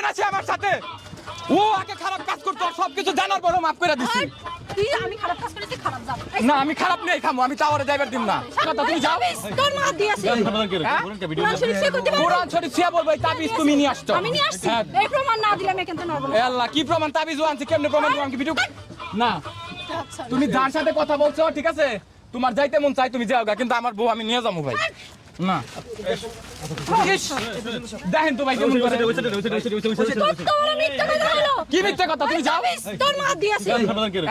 না সে আমার সাথে ও আগে খারাপ কাজ করতো আর সবকিছু জানার পরও মাফ করে দিছি তুই আমি খারাপ কাজ করেছি খারাপ যাব না আমি খারাপ নেই খামো আমি টাওয়ারে ড্রাইভার দিম না কথা তুমি যাও তোর মা দিয়েছে কোরআন শরীফ সে করতে পারবে কোরআন শরীফ সে বলবে তাবিজ তুমি নিয়ে আসছো আমি নিয়ে আসছি এই প্রমাণ না দিলে আমি কিন্তু নরব এ আল্লাহ কি প্রমাণ তাবিজ আনছি কেমনে প্রমাণ তোমার কি ভিডিও না আচ্ছা তুমি যার সাথে কথা বলছো ঠিক আছে তোমার যাইতে মন চাই তুমি যাও গা কিন্তু আমার বউ আমি নিয়ে যাবো ভাই না ইস, দেখেন তো ভাই কেমন করে তোর মিথ্যা কথা হলো কি মিথ্যে কথা তুমি যাও তোর মা দিয়েছে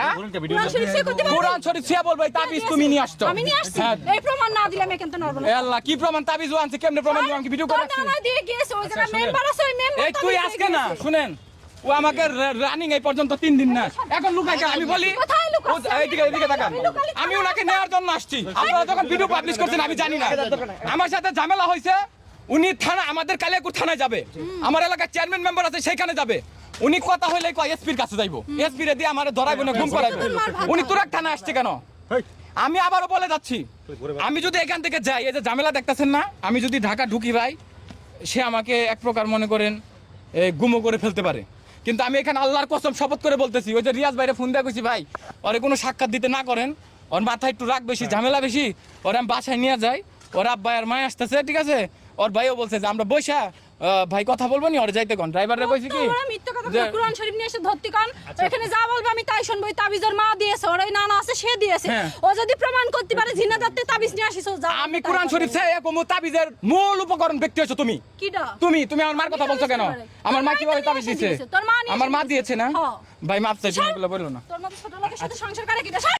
হ্যাঁ? কোরআন শরীফ সে করতে পারবে কোরআন শরীফ সে বলবে তাবিজ তুমি নিয়ে আসছো আমি নিয়ে আসছি হ্যাঁ। এই প্রমাণ না দিলে আমি কিন্তু নরব এ আল্লাহ কি প্রমাণ তাবিজ আনছি কেমনে প্রমাণ তোমার কি ভিডিও করে তোর নানা দিয়ে গিয়েছে ওই জায়গা মেম্বার আছে ওই মেম্বার এই তুই আজকে না শুনেন ও আমাকে রানিং এই পর্যন্ত 3 দিন না এখন লুকাই কেন? আমি বলি কোথায় লুকাচ্ছি? ও এইদিকে তাকান আমি ওনাকে নেওয়ার জন্য আসছি আপনারা যখন ভিডিও পাবলিশ করছেন আমি জানি না আমার সাথে ঝামেলা হয়েছে উনি থানা আমাদের কালিয়াকুর থানায় যাবে আমার এলাকার চেয়ারম্যান মেম্বার আছে সেখানে যাবে উনি কথা হইলে কয় এসপির কাছে যাইবো এসপি রে দিয়ে আমারে ধরাইবো না গুম করাইবো উনি তুরাক থানা আসছে কেন আমি আবারও বলে যাচ্ছি আমি যদি এখান থেকে যাই এই যে ঝামেলা দেখতেছেন না আমি যদি ঢাকা ঢুকি ভাই সে আমাকে এক প্রকার মনে করেন গুমো করে ফেলতে পারে কিন্তু আমি এখানে আল্লাহর কসম শপথ করে বলতেছি ওই যে রিয়াজ ভাইরে ফোন দিয়ে কইছি ভাই ওরে কোনো সাক্ষাৎ দিতে না করেন ওর মাথায় একটু রাগ বেশি ঝামেলা বেশি ওর আমি বাসায় নিয়ে যাই ওর আব্বা আর মা আসতেছে ঠিক আছে ওর ভাইও বলছে যে আমরা বৈশা ভাই কথা বলবো নি ওর যাইতে কোন ড্রাইভাররে কইছি কি তোমরা মিথ্যা কথা বলে কোরআন শরীফ নিয়ে এসে ধরতি কান এখানে যা বলবে আমি তাই শুনবো এই তাবিজের মা দিয়েছে ওর ওই নানা আছে সে দিয়েছে হ্যাঁ। ও যদি প্রমাণ করতে পারে জিনা দত্তে তাবিজ নিয়ে আসিস যা আমি কোরআন শরীফ সে কোন তাবিজের মূল উপকরণ ব্যক্তি হচ্ছে তুমি কিডা তুমি আমার মার কথা বলছো কেন আমার মা কিভাবে তাবিজ দিয়েছে তোর মা নিয়ে আমার মা দিয়েছে না হ্যাঁ। ভাই মাপ চাই তুমি এগুলো বললো না তোর মতো ছোট লোকের সাথে সংসার করে কিডা